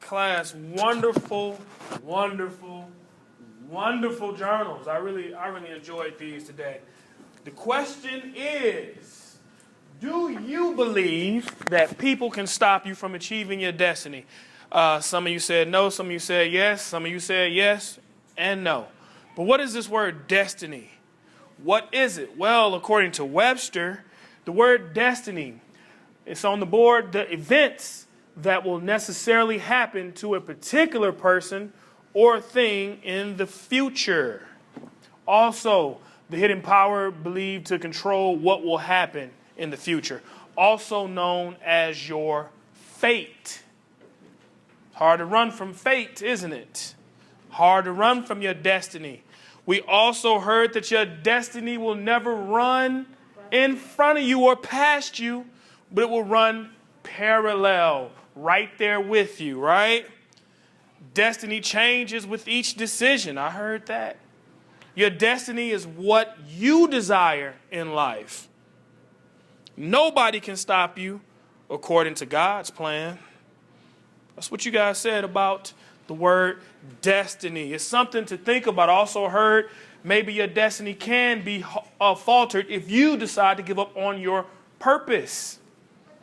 Class, wonderful, wonderful, wonderful journals. I really enjoyed these today. The question is, do you believe that people can stop you from achieving your destiny? Some of you said no, some of you said yes, some of you said yes and no. But what is this word destiny? What is it? Well, according to Webster, the word destiny, it's on the board, the events that will necessarily happen to a particular person or thing in the future. Also, the hidden power believed to control what will happen in the future, also known as your fate. Hard to run from fate, isn't it? Hard to run from your destiny. We also heard that your destiny will never run in front of you or past you, but it will run parallel, right there with you, right? Destiny changes with each decision. I heard that. Your destiny is what you desire in life. Nobody can stop you according to God's plan. That's what you guys said about the word destiny. It's something to think about. Also heard maybe your destiny can be faltered if you decide to give up on your purpose.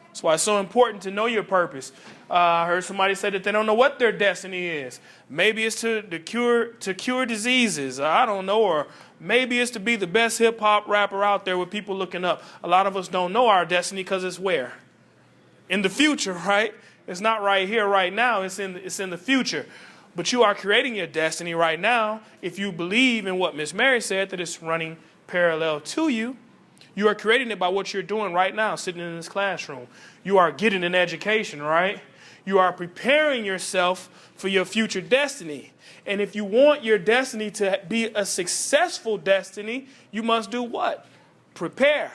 That's why it's so important to know your purpose. I heard somebody say that they don't know what their destiny is. Maybe it's to cure diseases. I don't know. Or maybe it's to be the best hip hop rapper out there with people looking up. A lot of us don't know our destiny because it's where? In the future, right? It's not right here, right now. It's in the future. But you are creating your destiny right now if you believe in what Miss Mary said, that it's running parallel to you. You are creating it by what you're doing right now, sitting in this classroom. You are getting an education, right? You are preparing yourself for your future destiny. And if you want your destiny to be a successful destiny, you must do what? Prepare.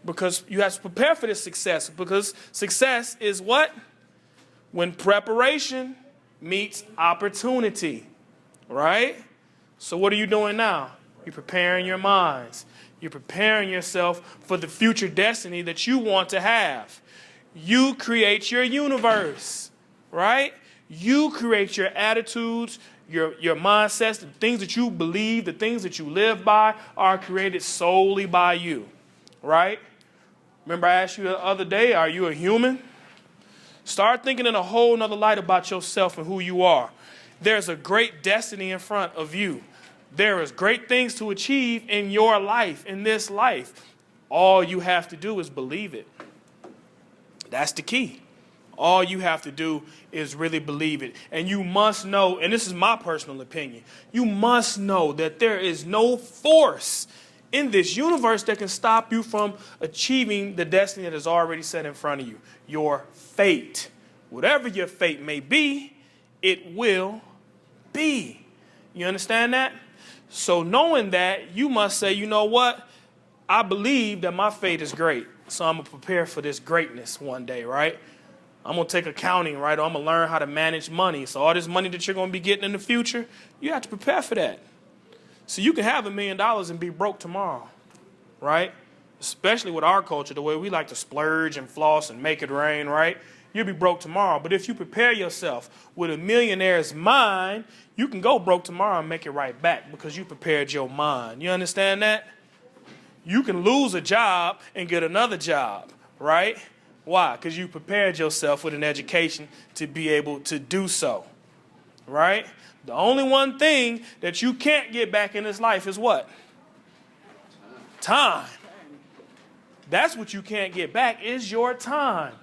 Because you have to prepare for this success. Because success is what? When preparation meets opportunity, right? So what are you doing now? You're preparing your minds. You're preparing yourself for the future destiny that you want to have. You create your universe, right? You create your attitudes, your mindsets, the things that you believe, the things that you live by are created solely by you, right? Remember I asked you the other day, are you a human? Start thinking in a whole nother light about yourself and who you are. There's a great destiny in front of you. There is great things to achieve in your life, in this life. All you have to do is believe it. That's the key. All you have to do is really believe it. And you must know, and this is my personal opinion, you must know that there is no force in this universe that can stop you from achieving the destiny that is already set in front of you. Your fate. Whatever your fate may be, it will be. You understand that? So knowing that, you must say, you know what? I believe that my fate is great. So I'm going to prepare for this greatness one day, right? I'm going to take accounting, right? Or I'm going to learn how to manage money. So all this money that you're going to be getting in the future, you have to prepare for that. So you can have $1 million and be broke tomorrow, right? Especially with our culture, the way we like to splurge and floss and make it rain, right? You'll be broke tomorrow. But if you prepare yourself with a millionaire's mind, you can go broke tomorrow and make it right back because you prepared your mind. You understand that? You can lose a job and get another job, right? Why? Because you prepared yourself with an education to be able to do so, right? The only one thing that you can't get back in this life is what? Time. That's what you can't get back is your time.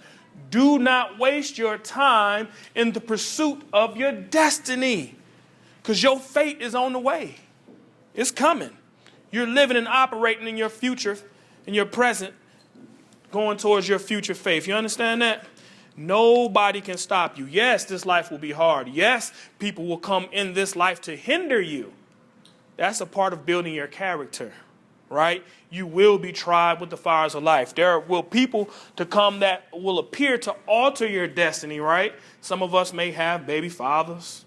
Do not waste your time in the pursuit of your destiny because your fate is on the way. It's coming. You're living and operating in your future, in your present, going towards your future faith. You understand that? Nobody can stop you. Yes, this life will be hard. Yes, people will come in this life to hinder you. That's a part of building your character, right? You will be tried with the fires of life. There will people to come that will appear to alter your destiny, right? Some of us may have baby fathers.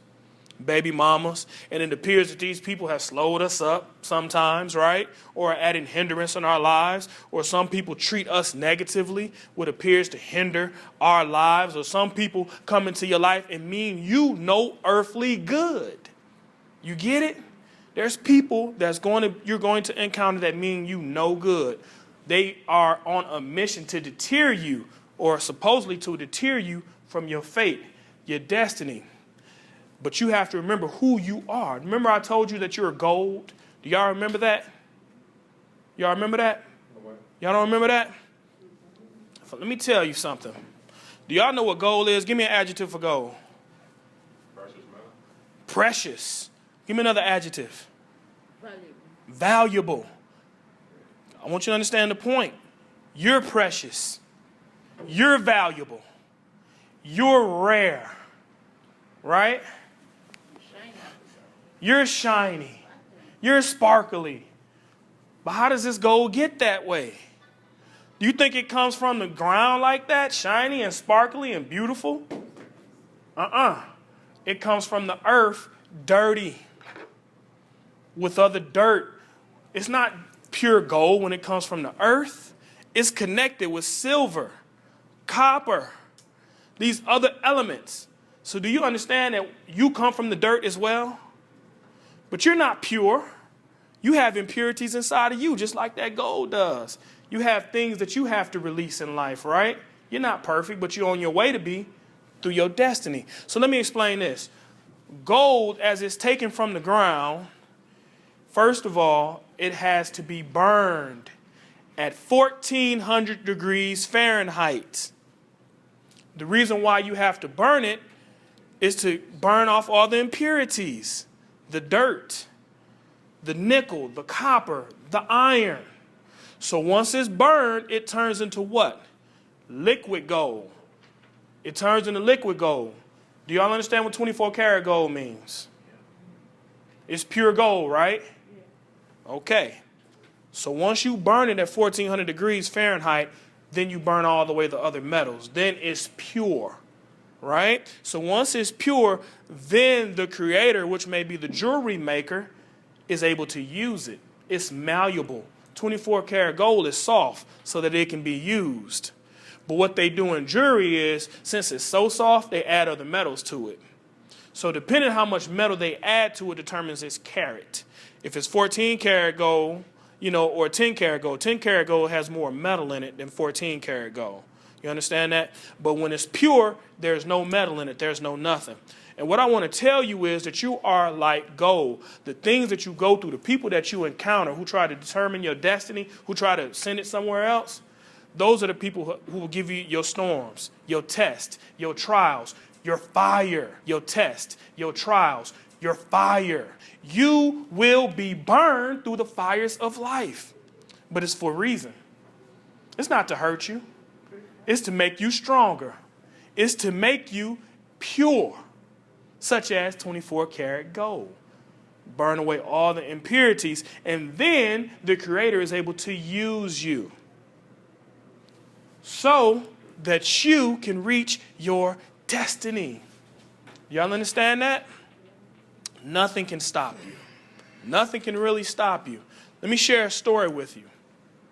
baby mamas, and it appears that these people have slowed us up sometimes, right? Or are adding hindrance in our lives, or some people treat us negatively, what appears to hinder our lives, or some people come into your life and mean you no earthly good. You get it? There's people you're going to encounter that mean you no good. They are on a mission to deter you, or supposedly to deter you from your fate, your destiny. But you have to remember who you are. Remember I told you that you're gold? Do y'all remember that? Y'all remember that? Y'all don't remember that? Let me tell you something. Do y'all know what gold is? Give me an adjective for gold. Precious metal. Precious. Give me another adjective. Valuable. Valuable. I want you to understand the point. You're precious. You're valuable. You're rare. Right? You're shiny. You're sparkly. But how does this gold get that way? Do you think it comes from the ground like that, shiny and sparkly and beautiful? It comes from the earth, dirty, with other dirt. It's not pure gold when it comes from the earth. It's connected with silver, copper, these other elements. So do you understand that you come from the dirt as well? But you're not pure. You have impurities inside of you, just like that gold does. You have things that you have to release in life, right? You're not perfect, but you're on your way to be through your destiny. So let me explain this. Gold, as it's taken from the ground, first of all, it has to be burned at 1,400 degrees Fahrenheit. The reason why you have to burn it is to burn off all the impurities, the dirt, the nickel, the copper, the iron. So once it's burned, it turns into what? Liquid gold. It turns into liquid gold. Do y'all understand what 24 karat gold means? It's pure gold, right? Okay. So once you burn it at 1,400 degrees Fahrenheit, then you burn all the way the other metals. Then it's pure, right? So once it's pure, then the creator, which may be the jewelry maker, is able to use it. It's malleable. 24 karat gold is soft so that it can be used. But what they do in jewelry is, since it's so soft, they add other metals to it. So depending on how much metal they add to it determines its carat. If it's 14 karat gold, or 10 karat gold, 10 karat gold has more metal in it than 14 karat gold. You understand that? But when it's pure, there's no metal in it. There's no nothing. And what I want to tell you is that you are like gold. The things that you go through, the people that you encounter who try to determine your destiny, who try to send it somewhere else, those are the people who will give you your storms, your tests, your trials, your fire, your test, your trials, your fire. You will be burned through the fires of life. But it's for a reason. It's not to hurt you. It's to make you stronger. It's to make you pure, such as 24 karat gold. Burn away all the impurities, and then the Creator is able to use you so that you can reach your destiny. Y'all understand that? Nothing can stop you. Nothing can really stop you. Let me share a story with you.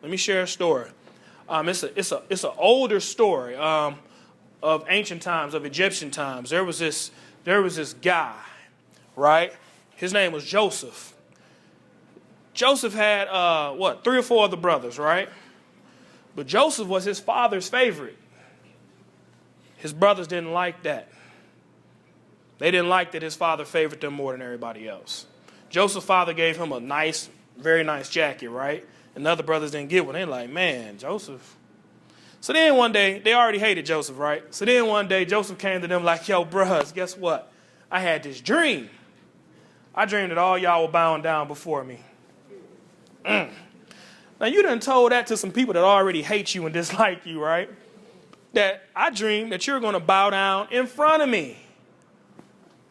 It's an older story of ancient times, of Egyptian times. There was this guy, right? His name was Joseph. Joseph had 3 or 4 other brothers, right? But Joseph was his father's favorite. His brothers didn't like that. They didn't like that his father favored them more than everybody else. Joseph's father gave him a nice, very nice jacket, right? And the other brothers didn't get one. They're like, man, Joseph. So then one day, they already hated Joseph, right? So then one day, Joseph came to them like, yo, bruhs, guess what? I had this dream. I dreamed that all y'all were bowing down before me. Now, you done told that to some people that already hate you and dislike you, right? That I dreamed that you're going to bow down in front of me.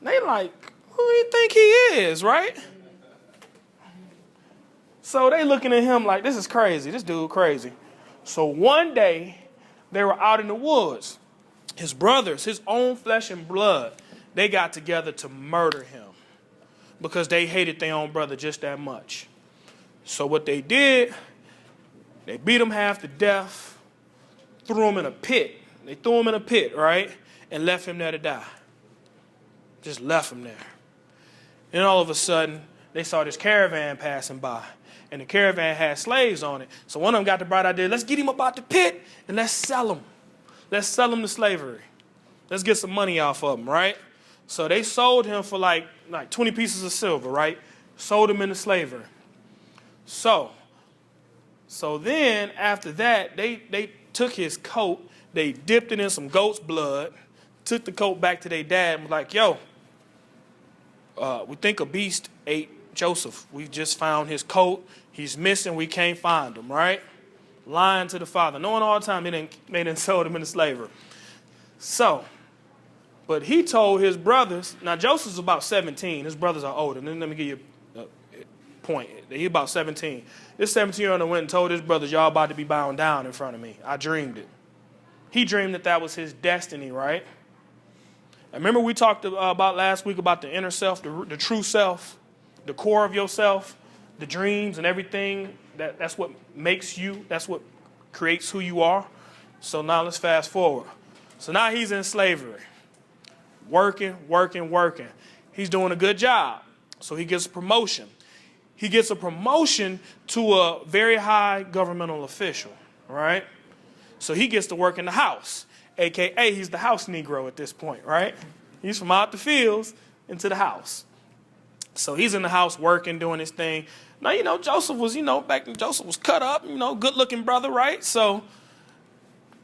They like, who do you think he is, right? So they looking at him like, this is crazy. This dude crazy. So one day, they were out in the woods. His brothers, his own flesh and blood, they got together to murder him because they hated their own brother just that much. So what they did, they beat him half to death, threw him in a pit. They threw him in a pit, right? And left him there to die. Just left him there. Then all of a sudden, they saw this caravan passing by. And the caravan had slaves on it. So one of them got the bright idea, let's get him up out the pit and let's sell him. Let's sell him to slavery. Let's get some money off of him, right? So they sold him for like 20 pieces of silver, right? Sold him into slavery. So then after that, they took his coat, they dipped it in some goat's blood, took the coat back to their dad and was like, yo, we think a beast ate Joseph. We just found his coat. He's missing. We can't find him, right? Lying to the father. Knowing all the time they didn't sold him into slavery. So, but he told his brothers, now Joseph's about 17. His brothers are older. Let me give you a point. He's about 17. This 17-year-old went and told his brothers, y'all about to be bound down in front of me. I dreamed it. He dreamed that was his destiny, right? And remember we talked about last week about the inner self, the true self, the core of yourself, the dreams and everything. That's what makes you. That's what creates who you are. So now let's fast forward. So now he's in slavery. Working. He's doing a good job. So he gets a promotion. He gets a promotion to a very high governmental official, right? So he gets to work in the house, a.k.a. he's the house Negro at this point, right? He's from out the fields into the house. So he's in the house working, doing his thing. Now, Joseph was, back then Joseph was cut up, good-looking brother, right? So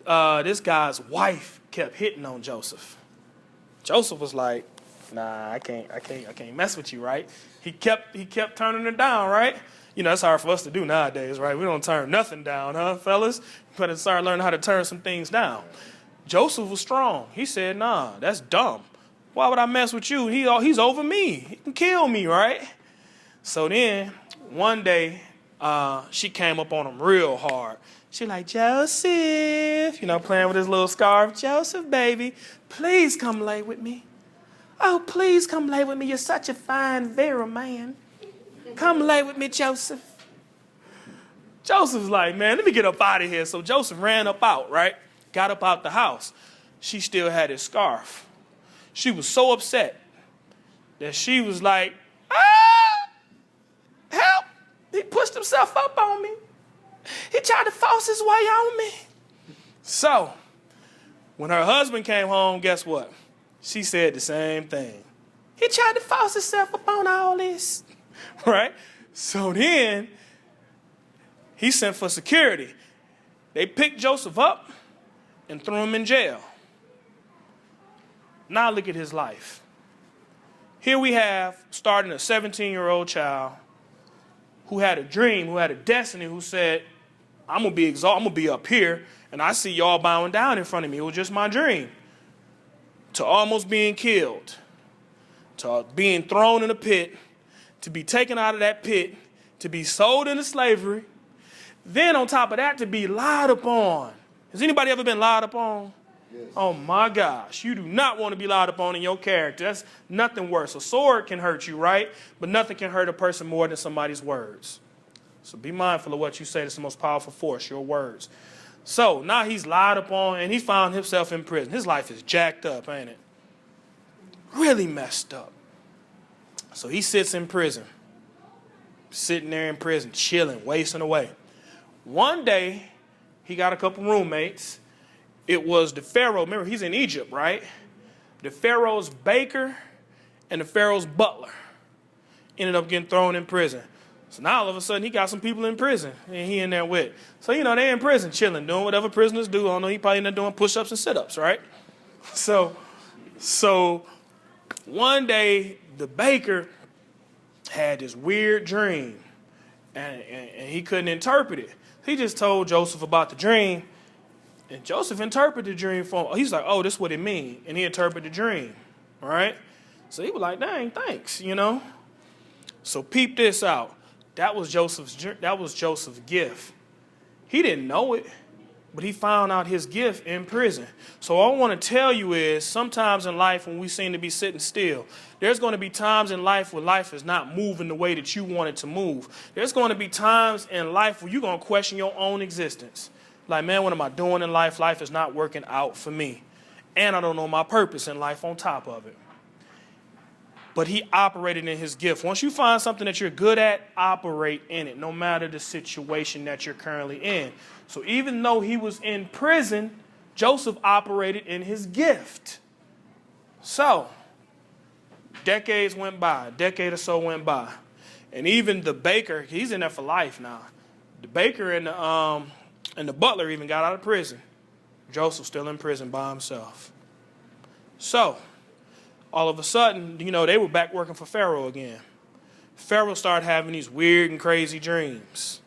this guy's wife kept hitting on Joseph. Joseph was like, nah, I can't mess with you, right? He kept turning her down, right? That's hard for us to do nowadays, right? We don't turn nothing down, huh, fellas? We better start learning how to turn some things down. Joseph was strong. He said, nah, that's dumb. Why would I mess with you? He's over me. He can kill me, right? So then, one day, she came up on him real hard. She like, Joseph, playing with his little scarf. Joseph, baby, please come lay with me. Oh, please come lay with me. You're such a fine, very man. Come lay with me, Joseph. Joseph's like, man, let me get up out of here. So Joseph ran up out, right? Got up out the house. She still had his scarf. She was so upset that she was like, help. He pushed himself up on me. He tried to force his way on me. So when her husband came home, guess what? She said the same thing. He tried to force himself up on all this. Right? So then he sent for security. They picked Joseph up and threw him in jail. Now look at his life. Here we have starting a 17-year-old child who had a dream, who had a destiny, who said, I'm going to be exalted, I'm going to be up here, and I see y'all bowing down in front of me. It was just my dream. To almost being killed, to being thrown in a pit, to be taken out of that pit, to be sold into slavery, then on top of that, to be lied upon. Has anybody ever been lied upon? Yes. Oh my gosh, you do not want to be lied upon in your character. That's nothing worse. A sword can hurt you, right? But nothing can hurt a person more than somebody's words. So be mindful of what you say. That's the most powerful force, your words. So now he's lied upon and he found himself in prison. His life is jacked up, ain't it? Really messed up. So he sits in prison, sitting there in prison, chilling, wasting away. One day, he got a couple roommates. It was the Pharaoh. Remember, he's in Egypt, right? The Pharaoh's baker and the Pharaoh's butler ended up getting thrown in prison. So now all of a sudden he got some people in prison and he in there with. So, they're in prison chilling, doing whatever prisoners do. I don't know, he probably ended up doing push-ups and sit-ups, right? So one day the baker had this weird dream and he couldn't interpret it. He just told Joseph about the dream. And Joseph interpreted the dream for him. He's like, oh, this is what it means. And he interpreted the dream. All right? So he was like, dang, thanks, So peep this out. That was Joseph's gift. He didn't know it. But he found out his gift in prison. So all I want to tell you is sometimes in life when we seem to be sitting still, there's going to be times in life where life is not moving the way that you want it to move. There's going to be times in life where you're going to question your own existence. Like, man, what am I doing in life? Life is not working out for me. And I don't know my purpose in life on top of it. But he operated in his gift. Once you find something that you're good at, operate in it, no matter the situation that you're currently in. So even though he was in prison, Joseph operated in his gift. So, decades went by, a decade or so went by. And even the baker, he's in there for life now. The baker and the butler even got out of prison. Joseph's still in prison by himself. So, all of a sudden, they were back working for Pharaoh again. Pharaoh started having these weird and crazy dreams.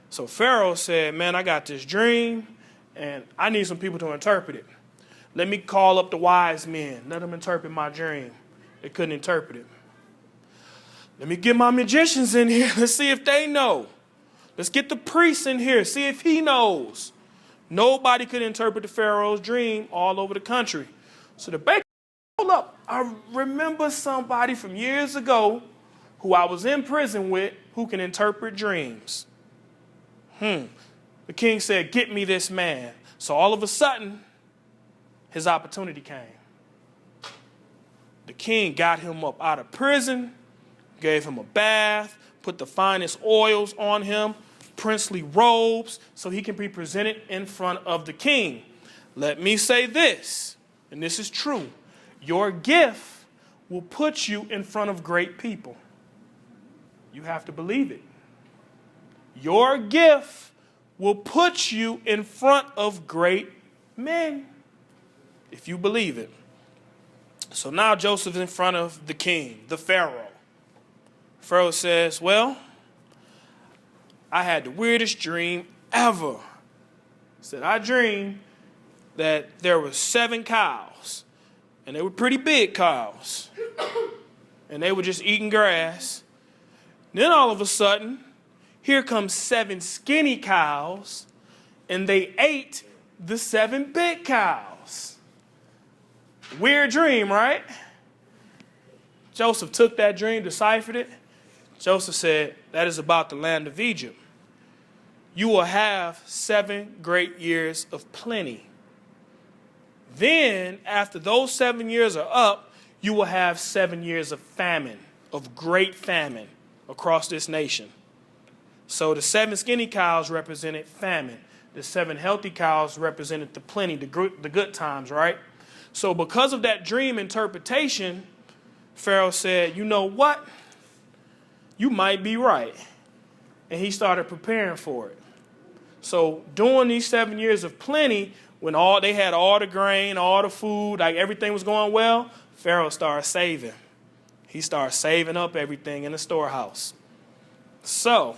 So Pharaoh said, man, I got this dream, and I need some people to interpret it. Let me call up the wise men. Let them interpret my dream. They couldn't interpret it. Let me get my magicians in here. Let's see if they know. Let's get the priests in here. See if he knows. Nobody could interpret the Pharaoh's dream all over the country. So the baker, hold up. I remember somebody from years ago who I was in prison with who can interpret dreams. The king said, get me this man. So all of a sudden, his opportunity came. The king got him up out of prison, gave him a bath, put the finest oils on him, princely robes, so he can be presented in front of the king. Let me say this, and this is true. Your gift will put you in front of great people. You have to believe it. Your gift will put you in front of great men, if you believe it. So now Joseph's in front of the king, the Pharaoh. Pharaoh says, well, I had the weirdest dream ever. He said, I dreamed that there were 7 cows, and they were pretty big cows, and they were just eating grass. Then all of a sudden, here comes 7 skinny cows, and they ate the 7 big cows. Weird dream, right? Joseph took that dream, deciphered it. Joseph said, that is about the land of Egypt. You will have 7 great years of plenty. Then, after those 7 years are up, you will have 7 years of famine, of great famine across this nation. So the 7 skinny cows represented famine. The 7 healthy cows represented the plenty, the good times, right? So because of that dream interpretation, Pharaoh said, you know what? You might be right. And he started preparing for it. So during these 7 years of plenty, when they had all the grain, all the food, like everything was going well, Pharaoh started saving. He started saving up everything in the storehouse. So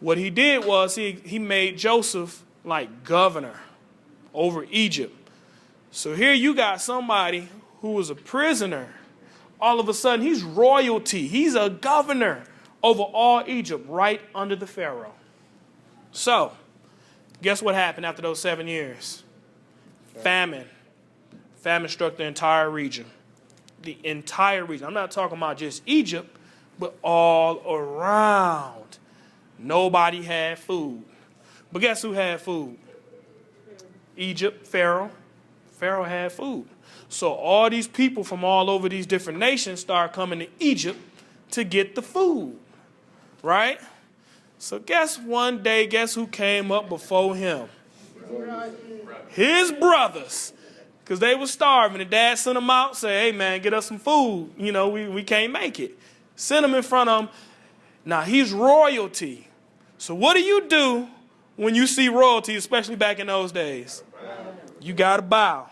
what he did was he made Joseph like governor over Egypt. So here you got somebody who was a prisoner. All of a sudden, he's royalty. He's a governor over all Egypt, right under the Pharaoh. So, guess what happened after those 7 years? Famine. Famine struck the entire region. The entire region. I'm not talking about just Egypt, but all around. Nobody had food. But guess who had food? Egypt, Pharaoh. Pharaoh had food. So all these people from all over these different nations start coming to Egypt to get the food, right? So guess who came up before him? His brothers, because they were starving. And dad sent them out, say, hey, man, get us some food. We can't make it. Send them in front of him. Now, he's royalty. So what do when you see royalty, especially back in those days? You got to bow.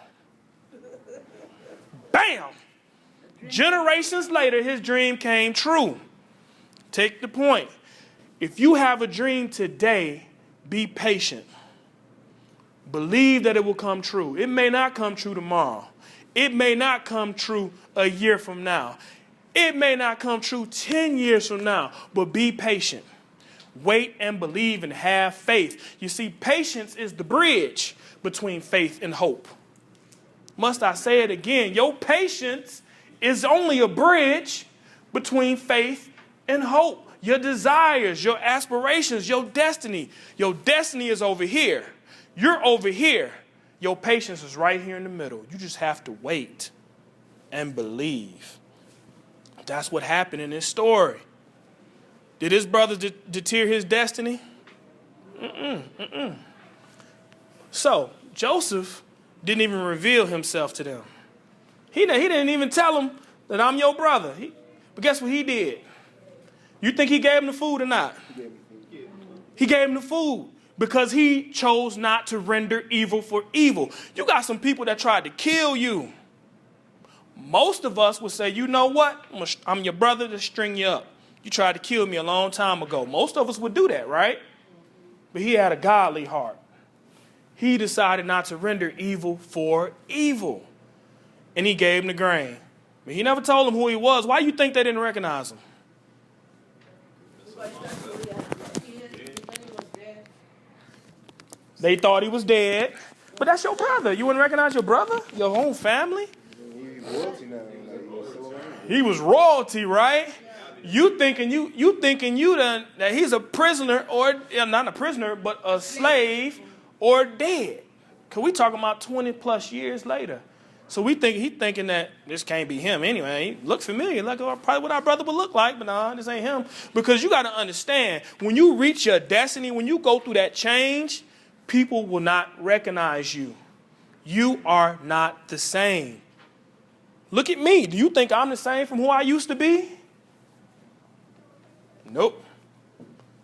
Bam! Generations later, his dream came true. Take the point. If you have a dream today, be patient. Believe that it will come true. It may not come true tomorrow. It may not come true a year from now. It may not come true 10 years from now, but be patient. Wait and believe and have faith. You see, patience is the bridge between faith and hope. Must I say it again? Your patience is only a bridge between faith and hope. Your desires, your aspirations, your destiny. Your destiny is over here. You're over here. Your patience is right here in the middle. You just have to wait and believe. That's what happened in this story. Did his brothers deter his destiny? So Joseph didn't even reveal himself to them. He didn't even tell them that I'm your brother. But guess what he did? You think he gave him the food or not? He gave him the food because he chose not to render evil for evil. You got some people that tried to kill you. Most of us would say, you know what? I'm your brother to string you up. You tried to kill me a long time ago. Most of us would do that, right? But he had a godly heart. He decided not to render evil for evil. And he gave him the grain. But he never told them who he was. Why do you think they didn't recognize him? They thought he was dead. But that's your brother. You wouldn't recognize your brother? Your own family? He was royalty, right? You thinking that he's a prisoner, or not a prisoner, but a slave or dead. Because we talking about 20 plus years later. So he's thinking that this can't be him anyway. He looked familiar, like probably what our brother would look like, but nah, this ain't him. Because you got to understand, when you reach your destiny, when you go through that change, people will not recognize you. You are not the same. Look at me. Do you think I'm the same from who I used to be? Nope.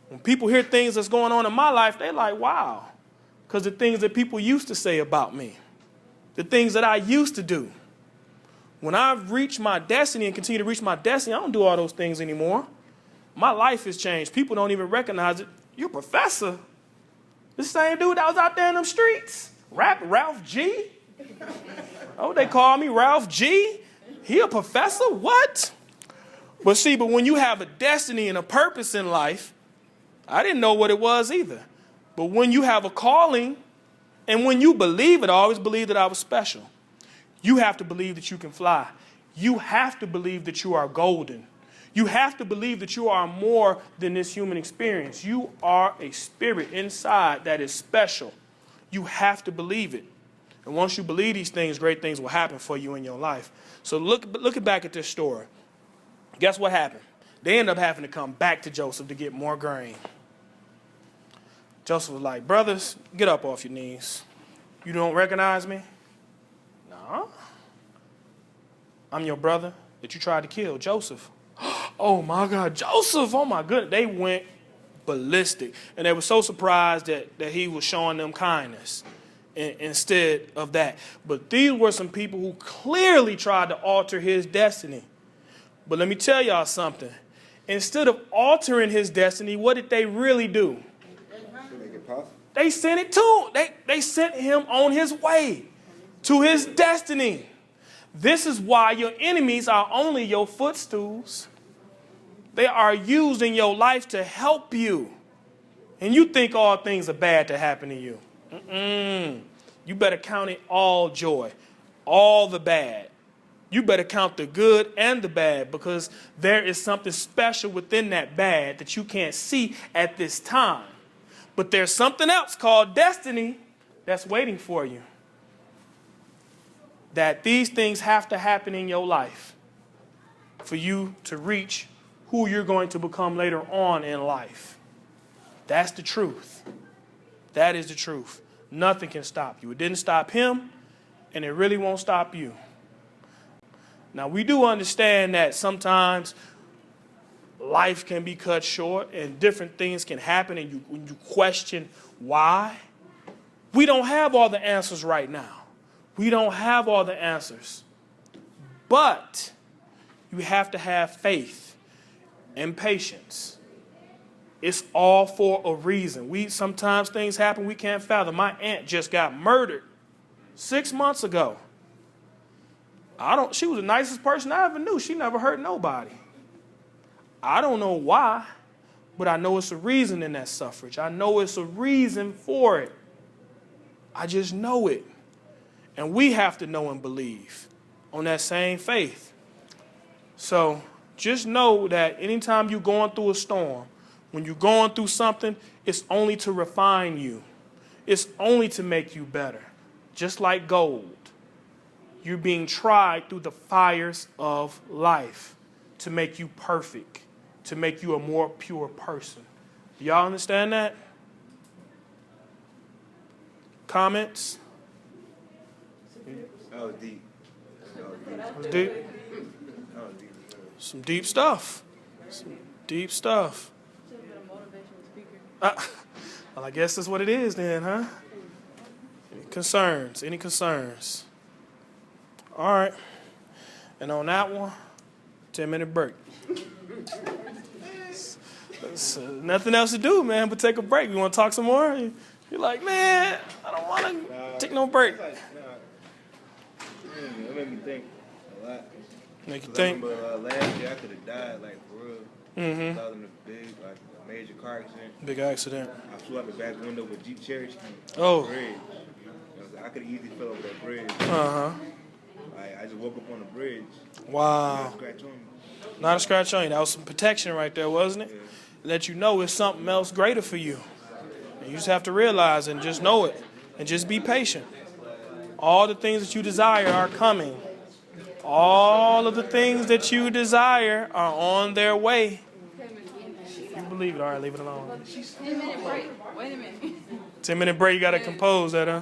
When people hear things that's going on in my life, they're like, wow. Because the things that people used to say about me, the things that I used to do. When I've reached my destiny and continue to reach my destiny, I don't do all those things anymore. My life has changed. People don't even recognize it. You're a professor. The same dude that was out there in them streets. Ralph G. Oh, they call me Ralph G. He a professor? What? But when you have a destiny and a purpose in life, I didn't know what it was either. But when you have a calling, and when you believe it, I always believed that I was special. You have to believe that you can fly. You have to believe that you are golden. You have to believe that you are more than this human experience. You are a spirit inside that is special. You have to believe it. And once you believe these things, great things will happen for you in your life. So look back at this story. Guess what happened? They end up having to come back to Joseph to get more grain. Joseph was like, brothers, get up off your knees. You don't recognize me? No. I'm your brother that you tried to kill, Joseph. Oh my God, Joseph, oh my goodness. They went ballistic. And they were so surprised that he was showing them kindness instead of that. But these were some people who clearly tried to alter his destiny. But let me tell y'all something. Instead of altering his destiny, what did they really do? They sent it to him. They sent him on his way to his destiny. This is why your enemies are only your footstools. They are used in your life to help you. And you think all things are bad to happen to you. You better count it all joy, all the bad. You better count the good and the bad, because there is something special within that bad that you can't see at this time. But there's something else called destiny that's waiting for you. That these things have to happen in your life for you to reach who you're going to become later on in life. That's the truth. That is the truth. Nothing can stop you. It didn't stop him, and it really won't stop you. Now, we do understand that sometimes life can be cut short and different things can happen, and you question why. We don't have all the answers right now. We don't have all the answers. But you have to have faith and patience. It's all for a reason. Sometimes things happen we can't fathom. My aunt just got murdered 6 months ago. She was the nicest person I ever knew. She never hurt nobody. I don't know why, But I know it's a reason in that suffrage. I know it's a reason for it. I just know it. And we have to know and believe on that same faith. So just know that anytime you're going through a storm, when you're going through something, it's only to refine you. It's only to make you better. Just like gold. You're being tried through the fires of life to make you perfect, to make you a more pure person. Do y'all understand that? Comments? That was deep. Deep? That was deep. Some deep stuff. Some deep stuff. Well, I guess that's what it is then, huh? Any concerns? Any concerns? All right. And on that one, 10-minute break. There's nothing else to do, man, but take a break. You want to talk some more? You're like, man, I don't want to take no break. It made me think a lot. Make you 'Cause think. I remember last year I could have died, like, for real. Mm-hmm. I was in a big, like, major car accident. Big accident. I flew out the back window with Jeep Cherokee. Oh. Bridge. I could have easily fell over that bridge. Uh-huh. I just woke up on the bridge. Wow. Not a scratch on me. Not a scratch on you. That was some protection right there, wasn't it? Yeah. Let you know it's something else greater for you. And you just have to realize and just know it. And just be patient. All the things that you desire are coming. All of the things that you desire are on their way. You believe it. All right, leave it alone. 10-minute break. Wait a minute. 10-minute break, you got to compose that, huh?